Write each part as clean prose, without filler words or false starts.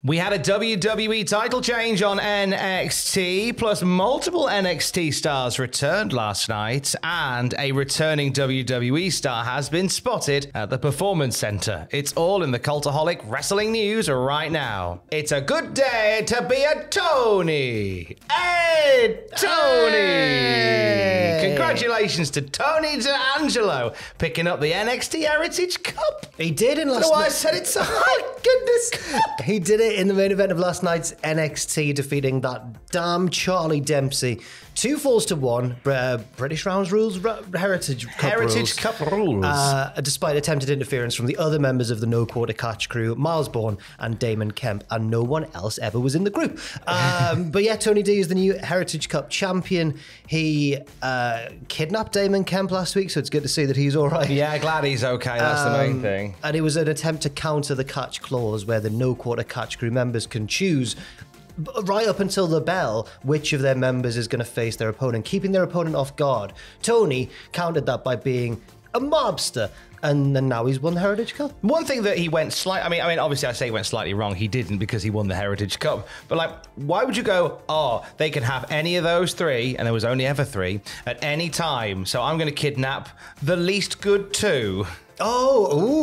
We had a WWE title change on NXT, plus multiple NXT stars returned last night, and a returning WWE star has been spotted at the Performance Center. It's all in the Cultaholic Wrestling News right now. It's a good day to be a Tony! Hey, Tony! Hey. Congratulations to Tony D'Angelo picking up the NXT Heritage Cup. He did in last night. That's why I said it's a high goodness cup. He did it in the main event of last night's NXT, defeating that damn Charlie Dempsey. 2-1, British Rounds rules, Heritage Cup rules. Despite attempted interference from the other members of the No Quarter Catch crew, Miles Bourne and Damon Kemp, and no one else ever was in the group. But yeah, Tony D is the new Heritage Cup champion. He kidnapped Damon Kemp last week, so it's good to see that he's all right. Yeah, glad he's okay. That's the main thing. And it was an attempt to counter the catch clause where the No Quarter Catch crew members can choose right up until the bell which of their members is going to face their opponent, keeping their opponent off guard. Tony countered that by being a mobster, and then now he's won the Heritage Cup. One thing that he went slightly, I mean, obviously I say he went slightly wrong. He didn't, because he won the Heritage Cup. But like, why would you go, oh, they can have any of those three, and there was only ever three, at any time, so I'm going to kidnap the least good two? No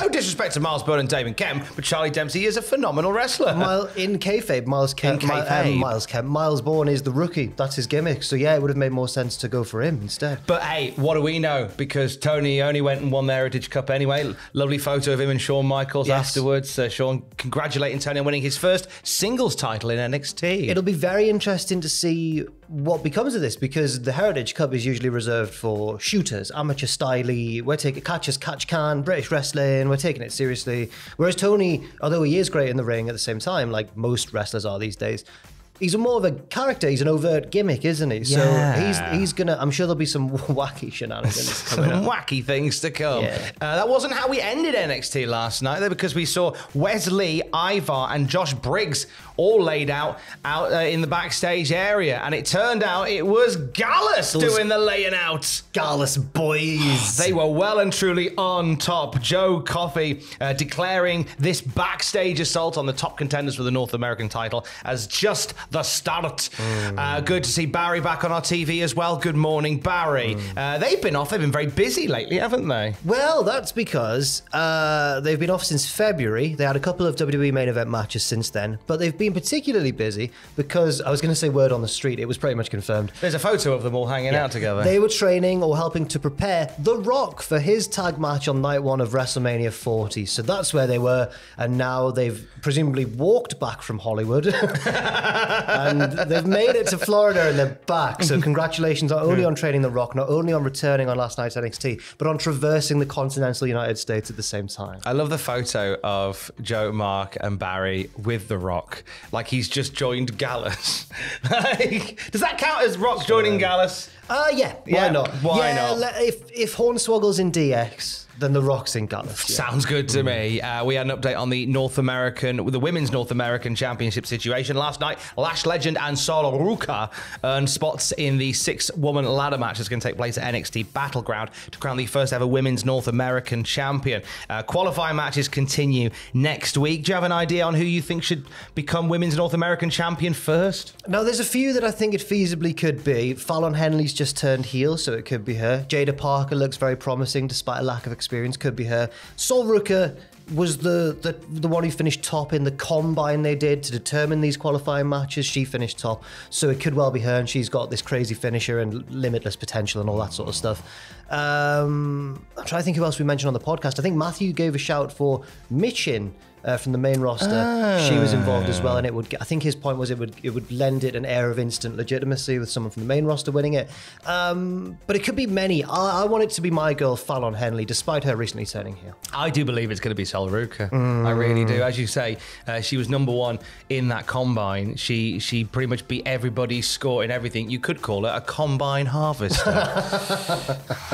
disrespect to Miles Bourne and Damon Kemp, but Charlie Dempsey is a phenomenal wrestler. In kayfabe, Miles Bourne is the rookie. That's his gimmick. So yeah, it would have made more sense to go for him instead. But hey, what do we know? Because Tony only went and won the Heritage Cup anyway. Lovely photo of him and Shawn Michaels afterwards. Shawn congratulating Tony on winning his first singles title in NXT. It'll be very interesting to see what becomes of this, because the Heritage Cup is usually reserved for shooters, amateur styley. We're taking catch as catch can, British wrestling, we're taking it seriously. Whereas Tony, although he is great in the ring at the same time, like most wrestlers are these days, he's more of a character. He's an overt gimmick, isn't he? Yeah. So he's gonna. I'm sure there'll be some wacky shenanigans coming up. Wacky things to come. Yeah. That wasn't how we ended NXT last night, though, because we saw Wesley, Ivar, and Josh Briggs all laid out in the backstage area, and it turned out it was Gallus doing the laying out. Gallus boys. They were well and truly on top. Joe Coffey declaring this backstage assault on the top contenders for the North American title as just the start. Good to see Barry back on our TV as well. Good morning, Barry. They've been very busy lately, haven't they? Well, that's because they've been off since February. They had a couple of WWE main event matches since then, but they've been particularly busy because, I was going to say word on the street, it was pretty much confirmed. There's a photo of them all hanging out together. They were training or helping to prepare The Rock for his tag match on night one of WrestleMania 40. So that's where they were, and now they've presumably walked back from Hollywood and they've made it to Florida and they're back. So congratulations not only on training The Rock, not only on returning on last night's NXT, but on traversing the continental United States at the same time. I love the photo of Joe, Mark, and Barry with The Rock. Like he's just joined Gallus. Does that count as Rock joining Gallus? Yeah. Why not? Why not? If Hornswoggle's in DX, then The Rock's in Gallus. Yeah. Sounds good to me. We had an update on the Women's North American Championship situation last night. Lash Legend and Sol Ruca earned spots in the 6-woman ladder match that's going to take place at NXT Battleground to crown the first ever Women's North American Champion. Qualifying matches continue next week. Do you have an idea on who you think should become Women's North American Champion first? Now, there's a few that I think it feasibly could be. Fallon Henley's just turned heel, so it could be her. Jada Parker looks very promising despite a lack of experience. Could be her. Sol Ruca was the one who finished top in the combine they did to determine these qualifying matches. She finished top, so it could well be her, and she's got this crazy finisher and limitless potential and all that sort of stuff. I'm trying to think who else we mentioned on the podcast. I think Matthew gave a shout for Michin from the main roster. She was involved as well, and I think his point was it would lend it an air of instant legitimacy with someone from the main roster winning it. But it could be many. I want it to be my girl Fallon Henley, despite her recently turning heel. I do believe it's going to be Sol Ruca. I really do. As you say, she was number one in that combine. She pretty much beat everybody's score in everything. You could call it a combine harvester.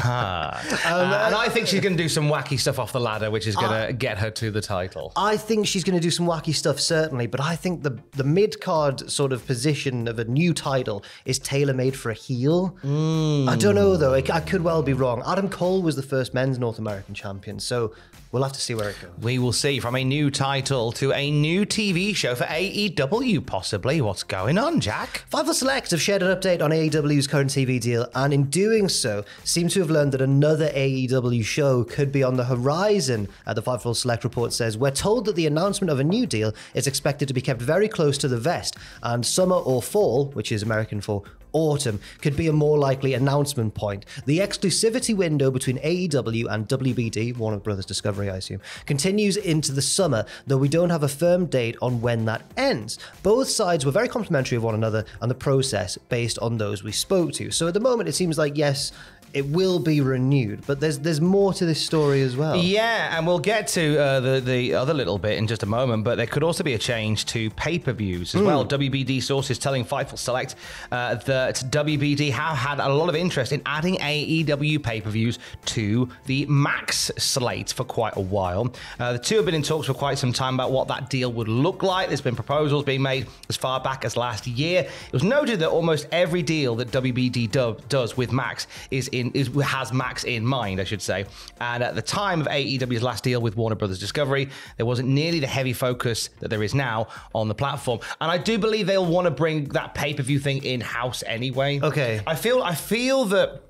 And I think she's going to do some wacky stuff off the ladder, which is going to get her to the title. I think she's going to do some wacky stuff, certainly, but I think the mid-card sort of position of a new title is tailor-made for a heel. I don't know, though. I could well be wrong. Adam Cole was the first men's North American champion, so we'll have to see where it goes. We will see. From a new title to a new TV show for AEW, possibly. What's going on, Jack? Fightful Select have shared an update on AEW's current TV deal, and in doing so, seem to have learned that another AEW show could be on the horizon. The Fightful Select report says, we're told that the announcement of a new deal is expected to be kept very close to the vest, and summer or fall, which is American for autumn, could be a more likely announcement point. The exclusivity window between AEW and WBD, Warner Brothers Discovery, I assume, continues into the summer, though we don't have a firm date on when that ends. Both sides were very complimentary of one another and the process based on those we spoke to. So at the moment, it seems like, yes, it will be renewed, but there's more to this story as well. Yeah, and we'll get to the other little bit in just a moment, but there could also be a change to pay-per-views as well. WBD sources telling Fightful Select that WBD have had a lot of interest in adding AEW pay-per-views to the Max slate for quite a while. The two have been in talks for quite some time about what that deal would look like. There's been proposals being made as far back as last year. It was noted that almost every deal that WBD does with Max has Max in mind, I should say. And at the time of AEW's last deal with Warner Brothers Discovery, there wasn't nearly the heavy focus that there is now on the platform. And I do believe they'll want to bring that pay-per-view thing in-house anyway. Okay. I feel that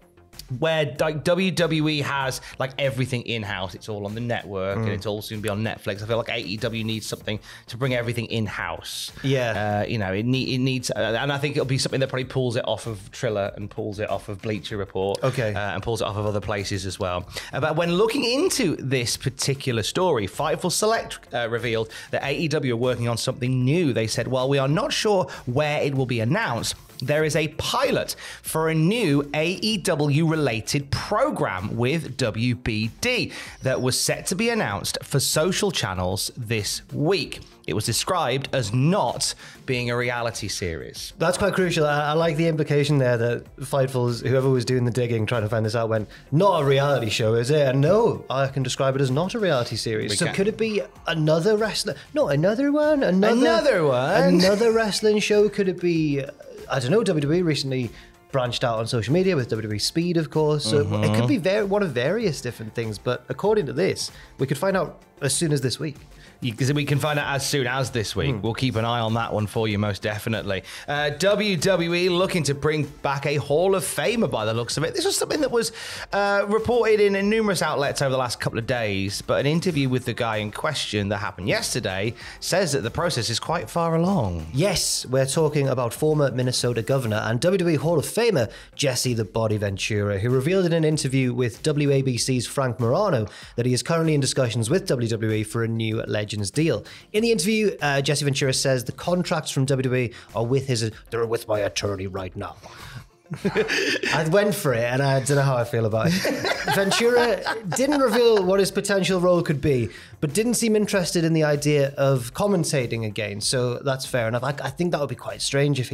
where like WWE has like everything in-house, it's all on the network and it's all soon be on Netflix. I feel like AEW needs something to bring everything in-house. Yeah. You know, it needs, and I think it'll be something that probably pulls it off of Triller and pulls it off of Bleacher Report. Okay. And pulls it off of other places as well. But when looking into this particular story, Fightful Select revealed that AEW are working on something new. They said, while we are not sure where it will be announced, there is a pilot for a new AEW-related program with WBD that was set to be announced for social channels this week. It was described as not being a reality series. That's quite crucial. I like the implication there that Fightful's, whoever was doing the digging, trying to find this out, went, not a reality show, is it? And no, I can describe it as not a reality series. So could it be another wrestler? No, another one? Another one? Another wrestling show? Could it be, I don't know, WWE recently branched out on social media with WWE Speed, of course. So it could be one of various different things. But according to this, we could find out as soon as this week. Because we can find out as soon as this week. We'll keep an eye on that one for you, most definitely. WWE looking to bring back a Hall of Famer by the looks of it. This was something that was reported in numerous outlets over the last couple of days, but an interview with the guy in question that happened yesterday says that the process is quite far along. Yes, we're talking about former Minnesota Governor and WWE Hall of Famer Jesse the Body Ventura, who revealed in an interview with WABC's Frank Morano that he is currently in discussions with WWE for a new Legends deal. In the interview, Jesse Ventura says the contracts from WWE are they're with my attorney right now. I went for it, and I don't know how I feel about it. Ventura didn't reveal what his potential role could be, but didn't seem interested in the idea of commentating again, so that's fair enough. I think that would be quite strange if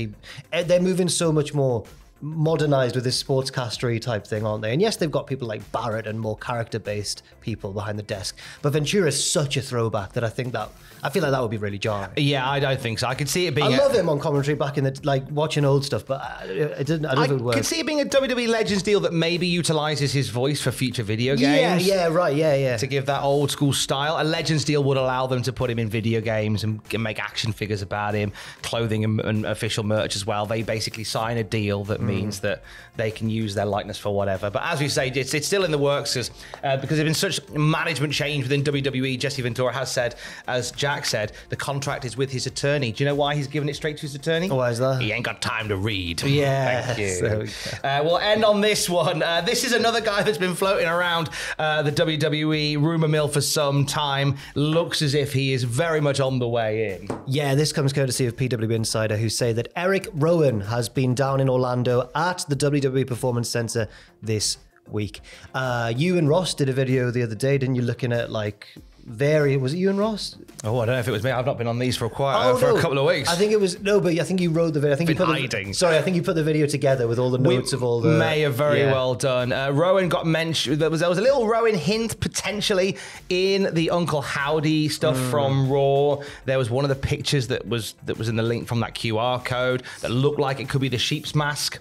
they're moving so much more modernized with this sportscastery type thing, aren't they? And yes, they've got people like Barrett and more character-based people behind the desk, but Ventura is such a throwback that I feel like that would be really jarring. Yeah, I don't think so. I could see it being. I love him on commentary back in the watching old stuff, but it didn't. I don't think it would work. I could see it being a WWE Legends deal that maybe utilizes his voice for future video games. Yeah, right, yeah. To give that old school style, a Legends deal would allow them to put him in video games and make action figures about him, clothing and official merch as well. They basically sign a deal that means that they can use their likeness for whatever. But as we say, it's still in the works because there's been such management change within WWE. Jesse Ventura has said, as Jack said, the contract is with his attorney. Do you know why he's given it straight to his attorney? Why is that? He ain't got time to read. Yeah. Thank you. We'll end on this one. This is another guy that's been floating around the WWE rumor mill for some time. Looks as if he is very much on the way in. Yeah, this comes courtesy of PW Insider, who say that Eric Rowan has been down in Orlando at the WWE Performance Center this week. You and Ross did a video the other day, didn't you, looking at like Was it you and Ross? Oh, I don't know if it was me. I've not been on these for a couple of weeks. I think it was I think you wrote the video. I think I think you put the video together with all the notes of all the. May have very well done. Rowan got mentioned. There was a little Rowan hint potentially in the Uncle Howdy stuff from Raw. There was one of the pictures that was in the link from that QR code that looked like it could be the sheep's mask.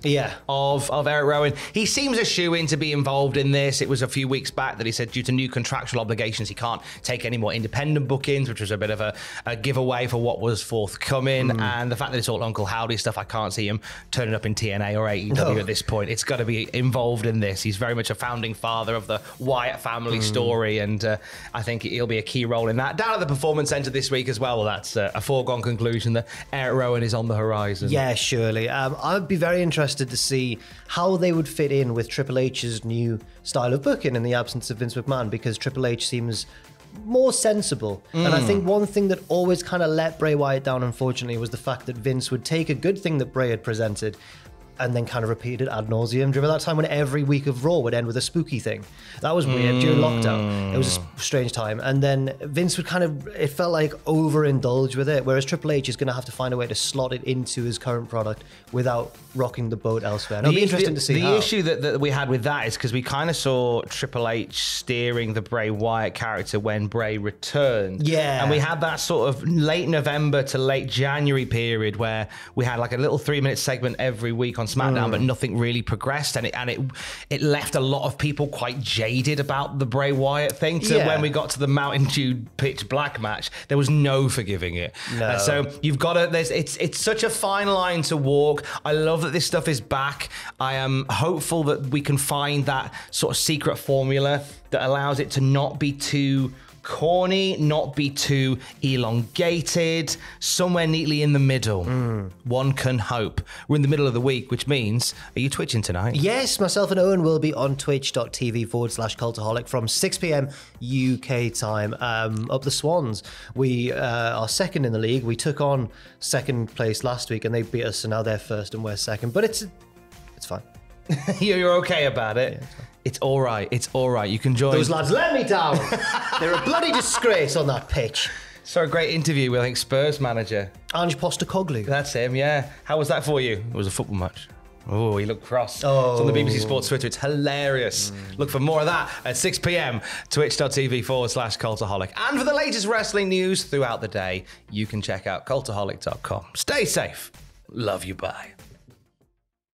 Of Eric Rowan. He seems a shoo-in to be involved in this. It was a few weeks back that he said due to new contractual obligations he can't take any more independent bookings, which was a bit of a giveaway for what was forthcoming. And the fact that it's all Uncle Howdy stuff, I can't see him turning up in TNA or AEW at this point. It's got to be involved in this. He's very much a founding father of the Wyatt family story, and I think he'll be a key role in that. Down at the Performance Center this week as well. Well, that's a foregone conclusion that Eric Rowan is on the horizon. Yeah, surely. I'd be very interested to see how they would fit in with Triple H's new style of booking in the absence of Vince McMahon, because Triple H seems more sensible. And I think one thing that always kind of let Bray Wyatt down, unfortunately, was the fact that Vince would take a good thing that Bray had presented and then kind of repeat it ad nauseum. Do you remember that time when every week of Raw would end with a spooky thing? That was weird during lockdown. It was a strange time. And then Vince would it felt like overindulge with it, whereas Triple H is going to have to find a way to slot it into his current product without rocking the boat elsewhere. It'll be interesting to see The issue that we had with that is because we kind of saw Triple H steering the Bray Wyatt character when Bray returned. Yeah. And we had that sort of late November to late January period where we had like a little 3-minute segment every week on SmackDown, but nothing really progressed, and it left a lot of people quite jaded about the Bray Wyatt thing. So when we got to the Mountain Dew pitch black match, there was no forgiving it. No. So you've got to. It's such a fine line to walk. I love that this stuff is back. I am hopeful that we can find that sort of secret formula that allows it to not be too corny, not be too elongated, somewhere neatly in the middle. One can hope. We're in the middle of the week, which means, are you twitching tonight? Yes, myself and Owen will be on twitch.tv/Cultaholic from 6 p.m. UK time. Up the Swans. We are second in the league. We took on second place last week and they beat us, so now they're first and we're second. But it's fine. You're okay about it? Yeah, it's all right. It's all right. You can join. Those lads let me down. They're a bloody disgrace on that pitch. Saw a great interview with, I think, Spurs manager. Ange Postecoglou. That's him, yeah. How was that for you? It was a football match. Oh, he looked cross. Oh. It's on the BBC Sports Twitter. It's hilarious. Look for more of that at 6 p.m. twitch.tv/Cultaholic. And for the latest wrestling news throughout the day, you can check out cultaholic.com. Stay safe. Love you. Bye.